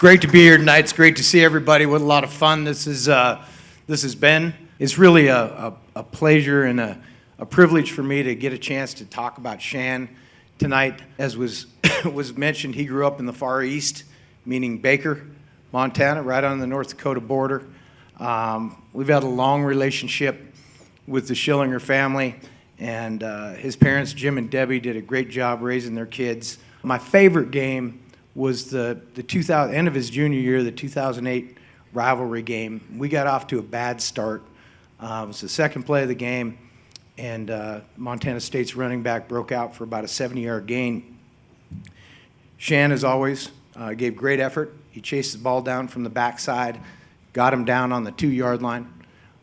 great to be here tonight. It's great to see everybody. What a lot of fun this has been. It's really a pleasure and a privilege for me to get a chance to talk about Shann tonight. As was mentioned, he grew up in the Far East, meaning Baker, Montana, right on the North Dakota border. We've had a long relationship with the Schillinger family, and his parents, Jim and Debbie, did a great job raising their kids. My favorite game was the end of his junior year, the 2008 rivalry game. We got off to a bad start. It was the second play of the game, and Montana State's running back broke out for about a 70-yard gain. Shann, as always, gave great effort. He chased the ball down from the backside, got him down on the 2-yard line.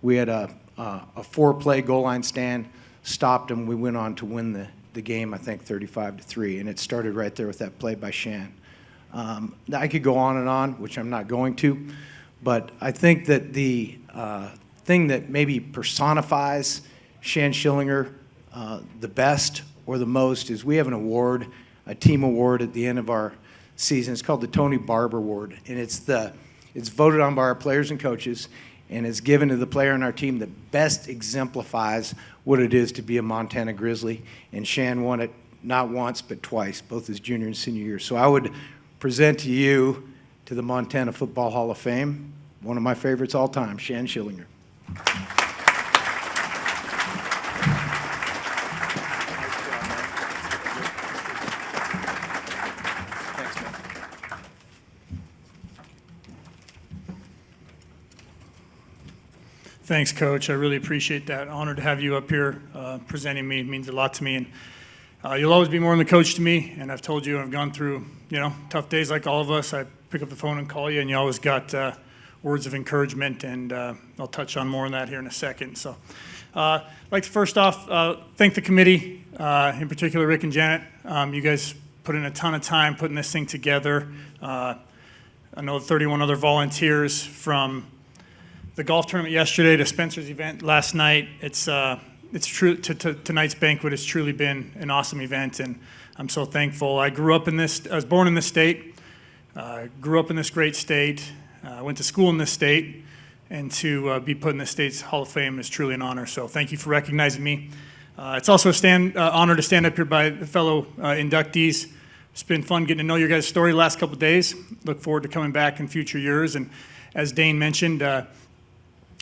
We had a 4-play goal line stand, stopped him. We went on to win the game, I think 35-3, and it started right there with that play by Shann. I could go on, which I'm not going to, but I think that the thing that maybe personifies Shann Schillinger the best or the most is we have an award, a team award at the end of our season. It's called the Tony Barbour Award, and it's voted on by our players and coaches, and it's given to the player on our team that best exemplifies what it is to be a Montana Grizzly. And Shann won it not once but twice, both his junior and senior year. So I would present to you to the Montana Football Hall of Fame, one of my favorites all time, Shann Schillinger. Thanks, Coach. I really appreciate that. Honored to have you up here presenting me. It means a lot to me. And you'll always be more than the coach to me. And I've told you I've gone through, tough days like all of us. I pick up the phone and call you, and you always got words of encouragement. And I'll touch on more on that here in a second. So I'd like to first off thank the committee, in particular Rick and Janet. You guys put in a ton of time putting this thing together. I know 31 other volunteers from the golf tournament yesterday to Spencer's event last night. It's true to tonight's banquet. It's truly been an awesome event, and I'm so thankful. I was born in this state, grew up in this great state, went to school in this state, and to be put in the state's Hall of Fame is truly an honor. So thank you for recognizing me. It's also an honor to stand up here by the fellow inductees. It's been fun getting to know your guys' story the last couple of days. Look forward to coming back in future years. And as Dane mentioned,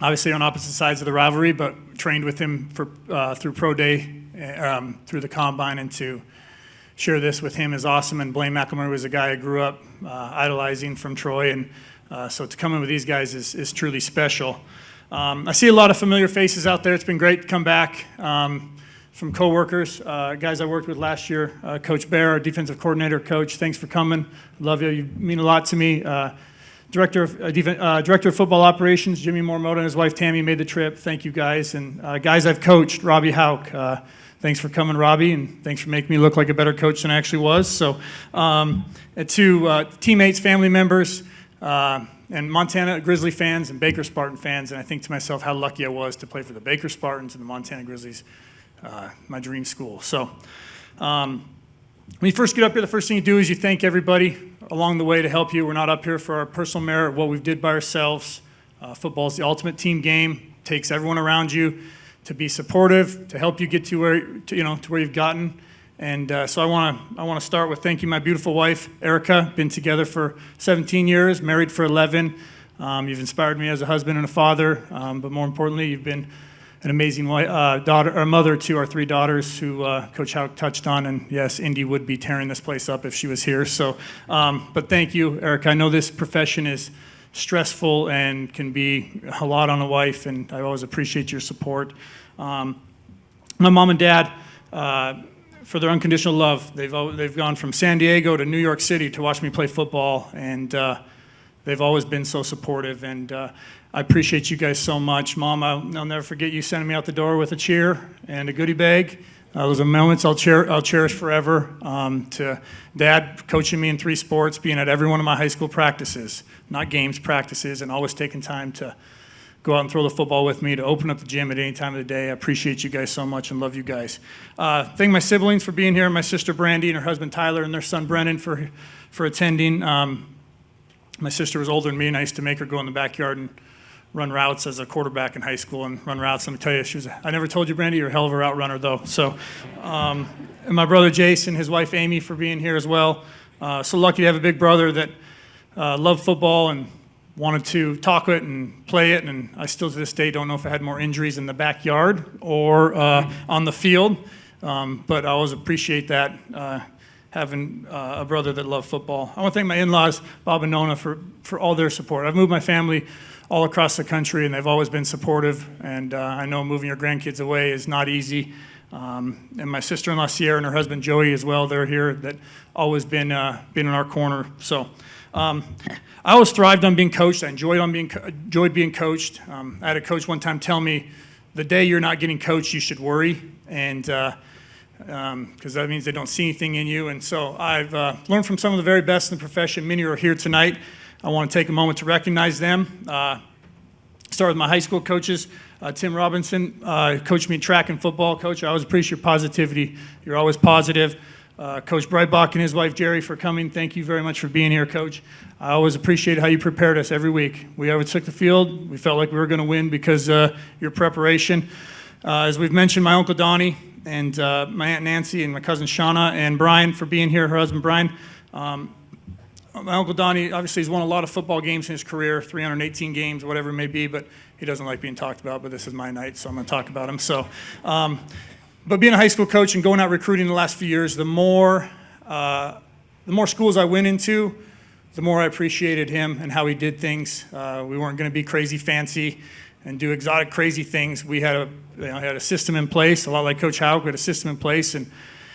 obviously on opposite sides of the rivalry, but trained with him through Pro Day, through the Combine, and to share this with him is awesome. And Blaine McElmurray was a guy I grew up idolizing from Troy, and so to come in with these guys is truly special. I see a lot of familiar faces out there. It's been great to come back from coworkers, guys I worked with last year. Coach Bear, our defensive coordinator. Coach, thanks for coming. Love you. You mean a lot to me. Director of Football Operations, Jimmy Mormoto, and his wife Tammy made the trip. Thank you, guys. And guys I've coached, Robbie Hauk. Thanks for coming, Robbie, and thanks for making me look like a better coach than I actually was. So to teammates, family members, and Montana Grizzly fans and Baker Spartan fans, and I think to myself how lucky I was to play for the Baker Spartans and the Montana Grizzlies, my dream school. So when you first get up here, the first thing you do is you thank everybody along the way to help you. We're not up here for our personal merit, what we've did by ourselves. Football is the ultimate team game. It takes everyone around you to be supportive, to help you get to where you've gotten. And so I want to start with thanking my beautiful wife, Erica. Been together for 17 years, married for 11. You've inspired me as a husband and a father, but more importantly, you've been an amazing mother to our 3 daughters who Coach Hauk touched on. And yes, Indy would be tearing this place up if she was here. So, but thank you, Erica. I know this profession is stressful and can be a lot on a wife, and I always appreciate your support. My mom and dad, for their unconditional love, they've gone from San Diego to New York City to watch me play football, and they've always been so supportive, and I appreciate you guys so much. Mom, I'll never forget you sending me out the door with a cheer and a goodie bag. Those are moments I'll cherish forever. To Dad coaching me in 3 sports, being at every one of my high school practices, not games, practices, and always taking time to go out and throw the football with me, to open up the gym at any time of the day. I appreciate you guys so much and love you guys. Thank my siblings for being here, my sister Brandy and her husband Tyler and their son Brennan for attending. My sister was older than me, and I used to make her go in the backyard and run routes as a quarterback in high school and run routes. Let me tell you, I never told you, Brandy, you're a hell of a route runner, though. So, and my brother Jason, his wife Amy for being here as well. So lucky to have a big brother that loved football and wanted to talk it and play it. And I still to this day don't know if I had more injuries in the backyard or on the field. But I always appreciate that, having a brother that loved football. I want to thank my in-laws, Bob and Nona, for all their support. I've moved my family all across the country, and they've always been supportive. And I know moving your grandkids away is not easy. And my sister-in-law Sierra and her husband Joey as well, they're here, that always been in our corner. So I always thrived on being coached. I enjoyed being coached. I had a coach one time tell me, the day you're not getting coached, you should worry, and because that means they don't see anything in you. And so I've learned from some of the very best in the profession. Many are here tonight. I want to take a moment to recognize them. Start with my high school coaches. Tim Robinson coached me in track and football. Coach, I always appreciate your positivity. You're always positive. Coach Breitbach and his wife Jerry for coming. Thank you very much for being here, Coach. I always appreciate how you prepared us every week. We always took the field. We felt like we were going to win because your preparation. As we've mentioned, my Uncle Donnie and my Aunt Nancy and my cousin Shauna and Brian for being here, her husband Brian. My Uncle Donnie, obviously, he's won a lot of football games in his career, 318 games, whatever it may be, but he doesn't like being talked about, but this is my night, so I'm going to talk about him. So, but being a high school coach and going out recruiting the last few years, the more schools I went into, the more I appreciated him and how he did things. We weren't going to be crazy fancy and do exotic crazy things. We had a system in place, a lot like Coach Houck. We had a system in place, and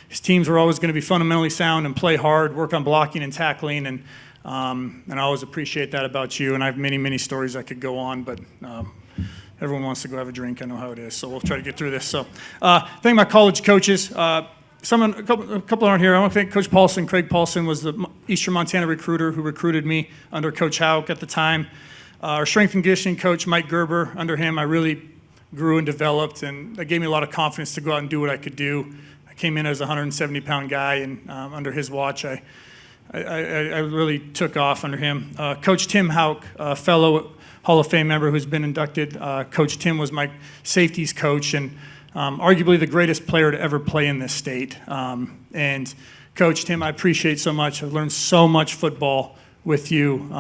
his teams were always going to be fundamentally sound and play hard, work on blocking and tackling, and I always appreciate that about you. And I have many, many stories I could go on, but everyone wants to go have a drink. I know how it is, so we'll try to get through this. So thank my college coaches. A couple aren't here. I want to thank Coach Paulson. Craig Paulson was the Eastern Montana recruiter who recruited me under Coach Houck at the time. Our strength and conditioning coach, Mike Gerber, under him, I really grew and developed, and that gave me a lot of confidence to go out and do what I could do. I came in as a 170-pound guy, and under his watch, I really took off under him. Coach Tim Houck, a fellow Hall of Fame member who's been inducted. Coach Tim was my safeties coach, and arguably the greatest player to ever play in this state. And Coach Tim, I appreciate so much. I've learned so much football with you.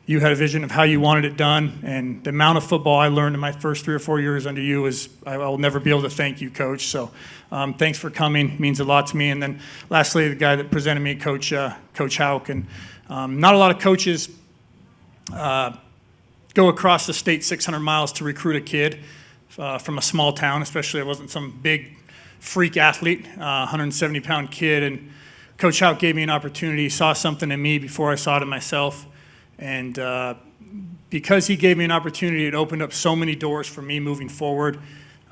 You had a vision of how you wanted it done, and the amount of football I learned in my first 3 or 4 years under you is, I will never be able to thank you, Coach. So thanks for coming, means a lot to me. And then lastly, the guy that presented me, Coach Houck. And not a lot of coaches go across the state 600 miles to recruit a kid from a small town, especially I wasn't some big freak athlete, 170-pound kid. And Coach Houck gave me an opportunity, saw something in me before I saw it in myself. And because he gave me an opportunity, it opened up so many doors for me moving forward.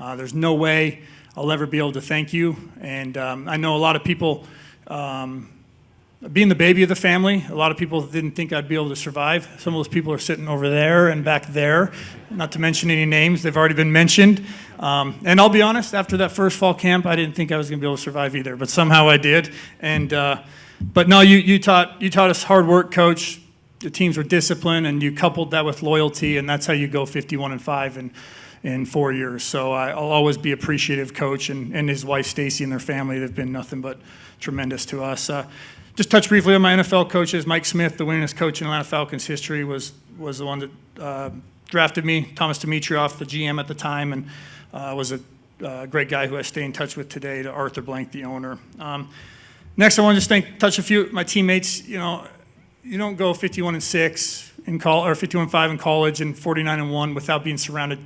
There's no way I'll ever be able to thank you. And I know a lot of people, being the baby of the family, a lot of people didn't think I'd be able to survive. Some of those people are sitting over there and back there, not to mention any names. They've already been mentioned. And I'll be honest, after that first fall camp, I didn't think I was going to be able to survive either, but somehow I did. And but no, you taught us hard work, Coach. The teams were disciplined, and you coupled that with loyalty, and that's how you go 51-5 in 4 years. So I'll always be appreciative, Coach, and his wife Stacy and their family. They've been nothing but tremendous to us. Just touch briefly on my NFL coaches. Mike Smith, the winningest coach in Atlanta Falcons history, was the one that drafted me. Thomas Dimitrioff, the GM at the time, and was a great guy who I stay in touch with today. To Arthur Blank, the owner. Next, I want to just touch a few of my teammates. You don't go 51-6 in college, or 51-5 in college, and 49-1 without being surrounded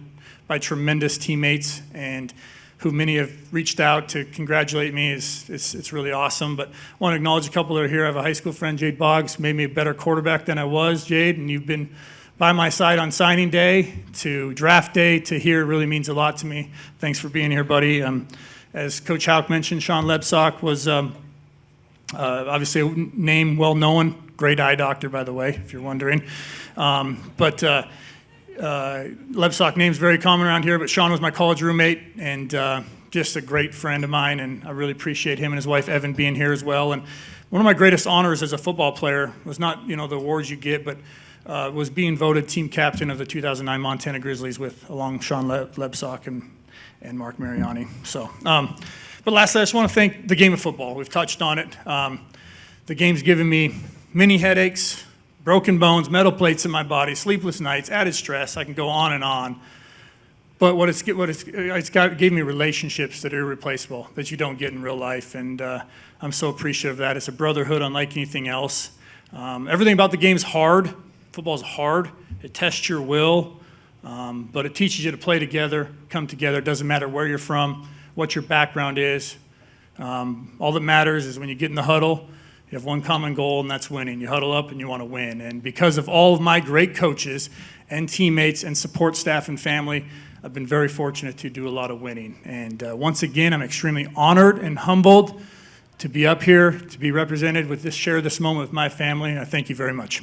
by tremendous teammates, and who many have reached out to congratulate me. It's really awesome. But I want to acknowledge a couple that are here. I have a high school friend, Jade Boggs, made me a better quarterback than I was, Jade, and you've been by my side on signing day to draft day to here. It really means a lot to me. Thanks for being here, buddy. As Coach Houck mentioned, Sean Lebsock was obviously a name well known. Great eye doctor, by the way, if you're wondering. But Lebsock name's very common around here, but Sean was my college roommate and just a great friend of mine, and I really appreciate him and his wife Evan being here as well. And One of my greatest honors as a football player was not, the awards you get, but was being voted team captain of the 2009 Montana Grizzlies along Sean Lebsock and Mark Mariani. So, but lastly, I just want to thank the game of football. We've touched on it. The game's given me many headaches, broken bones, metal plates in my body, sleepless nights, added stress. I can go on and on. But it's gave me relationships that are irreplaceable, that you don't get in real life, and I'm so appreciative of that. It's a brotherhood unlike anything else. Everything about the game is hard. Football's hard. It tests your will, but it teaches you to play together, come together. It doesn't matter where you're from, what your background is. All that matters is when you get in the huddle, you have one common goal, and that's winning. You huddle up and you want to win. And because of all of my great coaches and teammates and support staff and family, I've been very fortunate to do a lot of winning. And once again, I'm extremely honored and humbled to be up here, to be represented share this moment with my family, and I thank you very much.